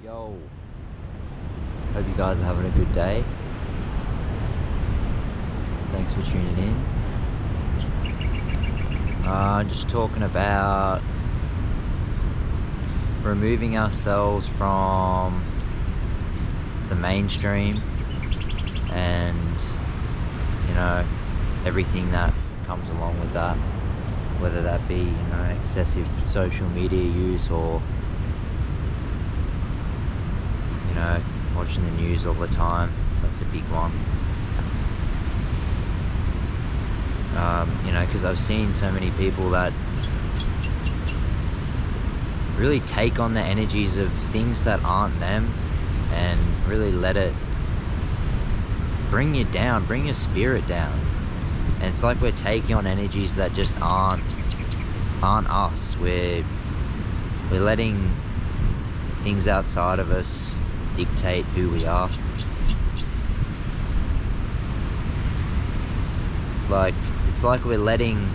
Yo, hope you guys are having a good day. Thanks for tuning in. Just talking about removing ourselves from the mainstream and, everything that comes along with that, whether that be, excessive social media use or watching the news all the time. That's a big one. Because I've seen so many people that really take on the energies of things that aren't them and really let it bring you down, bring your spirit down. And it's like we're taking on energies that just aren't us. We're letting things outside of us dictate who we are. It's like we're letting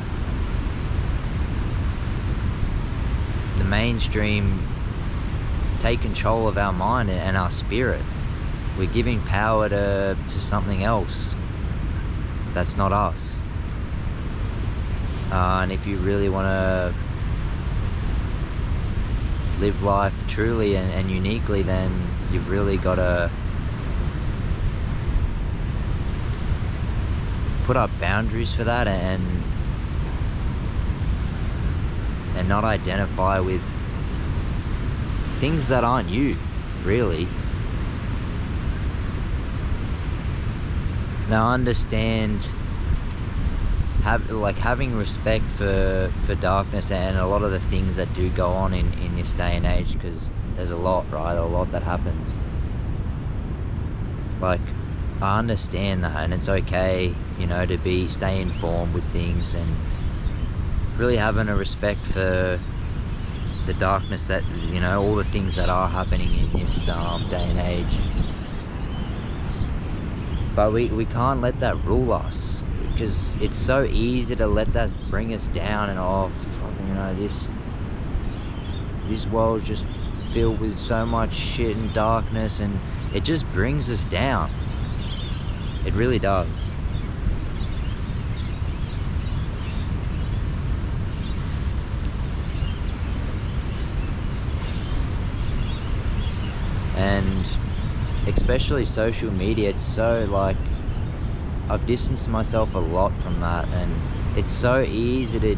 the mainstream take control of our mind and our spirit. We're giving power to something else that's not us. And if you really want to live life truly and uniquely, then you've really got to put up boundaries for that and not identify with things that aren't you, really. Now, understand, having respect for darkness and a lot of the things that do go on in this day and age, because there's a lot, right? A lot that happens. I understand that, and it's okay, to stay informed with things and really having a respect for the darkness that, all the things that are happening in this day and age. But we can't let that rule us, because it's so easy to let that bring us down and this world's just filled with so much shit and darkness, and it just brings us down. It really does. And especially social media, it's so I've distanced myself a lot from that, and it's so easy to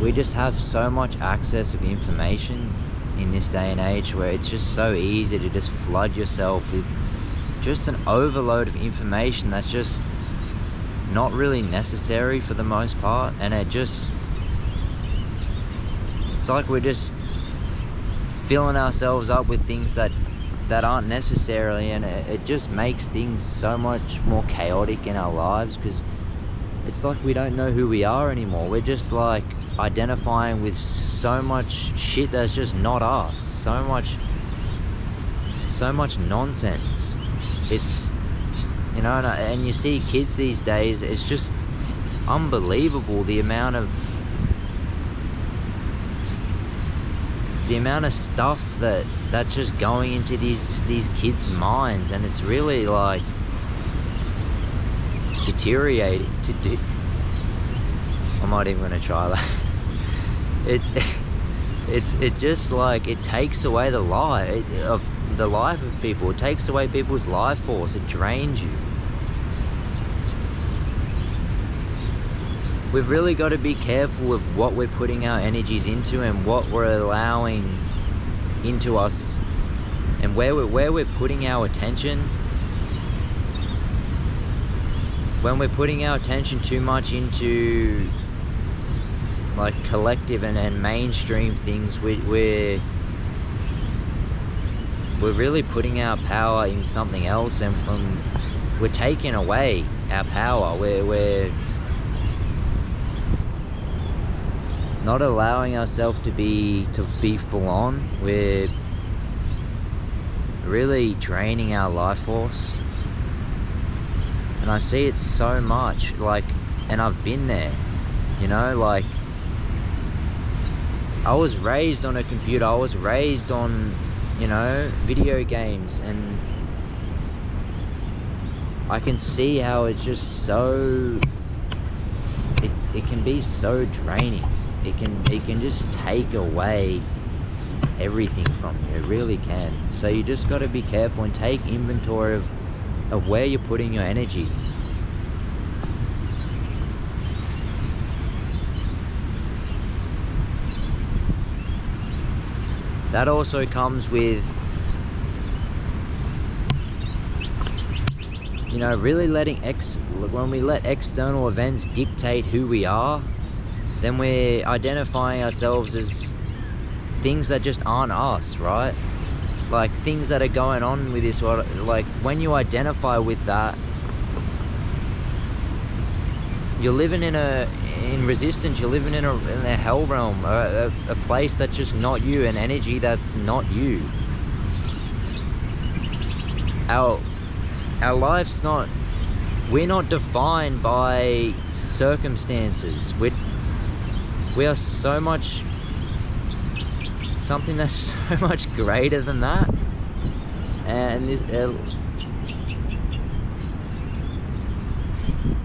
we just have so much access of information in this day and age, where it's just so easy to just flood yourself with just an overload of information that's just not really necessary for the most part. And it's like we're just filling ourselves up with things that aren't necessarily, and it just makes things so much more chaotic in our lives, because it's like we don't know who we are anymore. We're just identifying with so much shit that's just not us, so much nonsense. It's and you see kids these days, it's just unbelievable the amount of stuff that's just going into these kids' minds, and it's really deteriorating to do. I'm not even gonna try that. It just it takes away the life of people. It takes away people's life force. It drains you. We've really got to be careful of what we're putting our energies into and what we're allowing into us, and where we're putting our attention. When we're putting our attention too much into collective and mainstream things, we're really putting our power in something else, and we're taking away our power. We're not allowing ourselves to be full on. We're really draining our life force, and I see it so much, and I've been there, I was raised on a computer, I was raised on, you know, video games, and I can see how it's just so, it can be so draining. It can just take away everything from you. It really can. So you just got to be careful and take inventory of where you're putting your energies. That also comes with, you know, really letting when we let external events dictate who we are, then we're identifying ourselves as things that just aren't us, right? Like things that are going on with this world. Like when you identify with that, you're living in resistance. You're living in a hell realm, a place that's just not you, an energy that's not you. Our life's not, we're not defined by circumstances. We are so much, something that's so much greater than that. And this,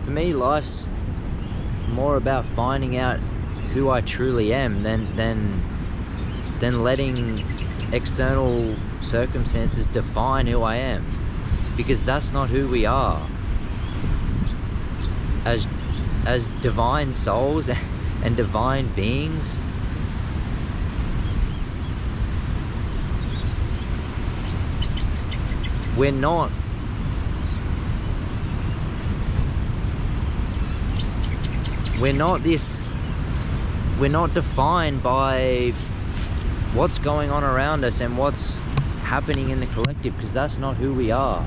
for me, life's more about finding out who I truly am than letting external circumstances define who I am, because that's not who we are as divine souls and divine beings. We're not defined by what's going on around us and what's happening in the collective, because that's not who we are.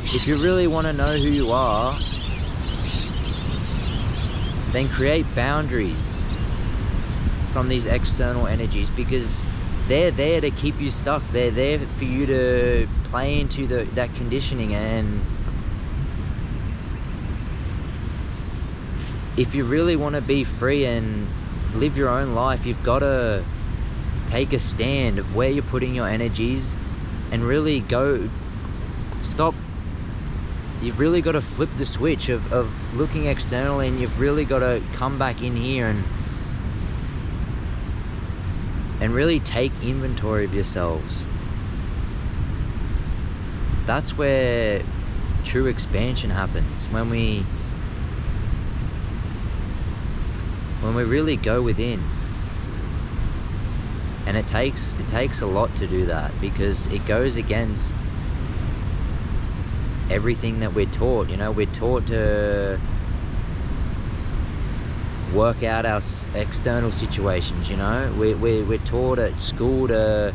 If you really want to know who you are, then create boundaries from these external energies, because they're there to keep you stuck. They're there for you to play into that conditioning. And if you really want to be free and live your own life, you've got to take a stand of where you're putting your energies and really stop. You've really got to flip the switch of looking externally, and you've really got to come back in here and really take inventory of yourselves. That's where true expansion happens, when we really go within. And it takes a lot to do that, because it goes against everything that we're taught. You know, we're taught to work out our external situations. You know, we're taught at school to,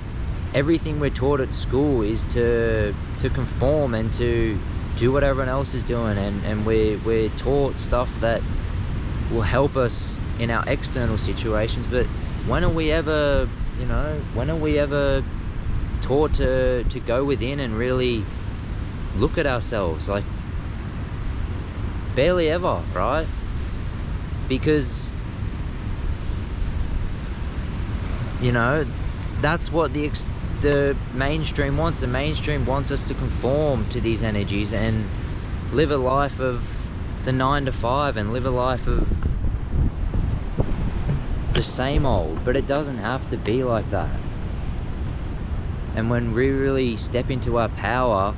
everything we're taught at school is to conform and to do what everyone else is doing, and we're taught stuff that will help us in our external situations. But when are we ever, you know, taught to go within and really look at ourselves? Like, barely ever, right? Because, you know, that's what the mainstream wants. The mainstream wants us to conform to these energies and live a life of the 9 to 5 and live a life of the same old. But it doesn't have to be like that. And when we really step into our power,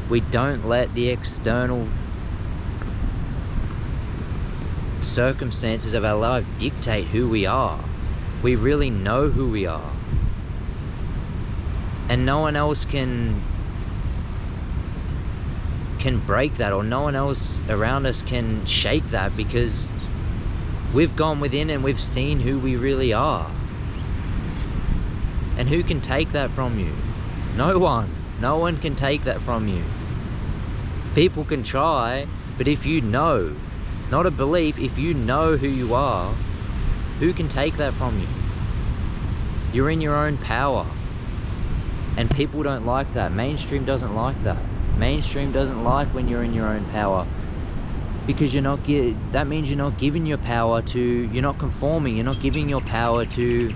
we don't let the external circumstances of our life dictate who we are. We really know who we are. And no one else can break that, or no one else around us can shake that, because we've gone within and we've seen who we really are. And who can take that from you? No one. No one can take that from you. People can try, but if you know, not a belief, if you know who you are, who can take that from you? You're in your own power. And people don't like that. Mainstream doesn't like that. Mainstream doesn't like when you're in your own power. because that means you're not giving your power to, you're not conforming, you're not giving your power to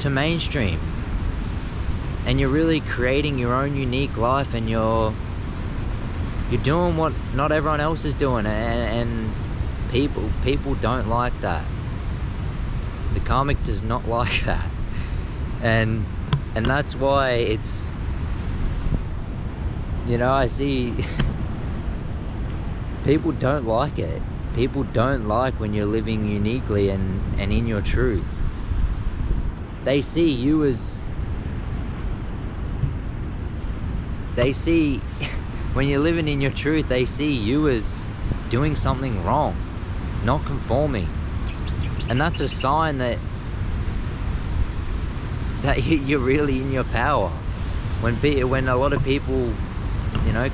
mainstream, and you're really creating your own unique life, and you're doing what not everyone else is doing, and people don't like that. The karmic does not like that, and that's why it's, I see people don't like it. People don't like when you're living uniquely and in your truth. They see you as, when you're living in your truth, they see you as doing something wrong, not conforming. And that's a sign that you're really in your power. When a lot of people,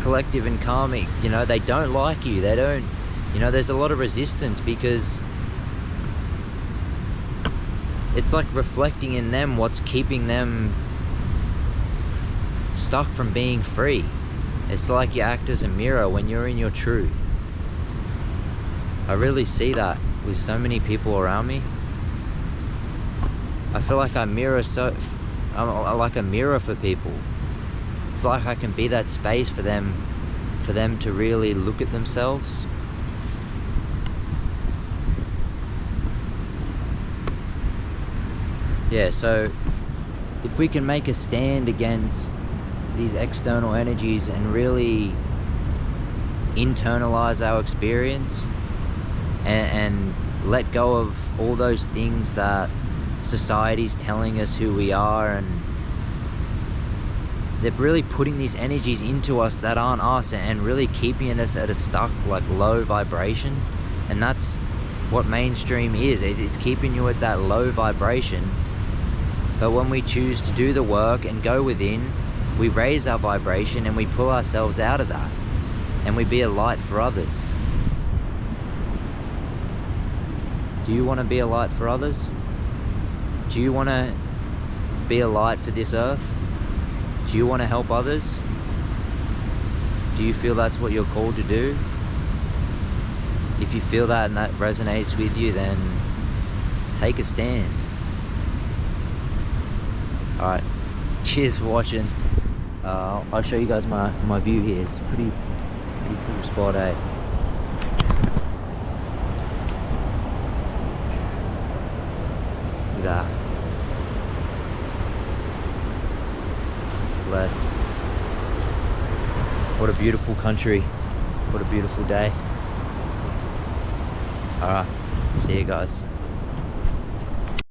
collective and karmic, they don't like you, they don't, there's a lot of resistance, because it's like reflecting in them what's keeping them stuck from being free. It's like you act as a mirror when you're in your truth. I really see that with so many people around me. I feel like I'm like a mirror for people. It's like I can be that space for them to really look at themselves. Yeah, so if we can make a stand against these external energies and really internalize our experience, and let go of all those things that society's telling us who we are, and they're really putting these energies into us that aren't us, and really keeping us at a stuck, like, low vibration. And that's what mainstream is. It's keeping you at that low vibration. But when we choose to do the work and go within, we raise our vibration and we pull ourselves out of that, and we be a light for others. Do you want to be a light for others? Do you want to be a light for this earth? Do you want to help others? Do you feel that's what you're called to do? If you feel that and that resonates with you, then take a stand. Alright, cheers for watching. I'll show you guys my view here. It's a pretty cool spot, eh? Look at that. Blessed. What a beautiful country. What a beautiful day. Alright, see you guys.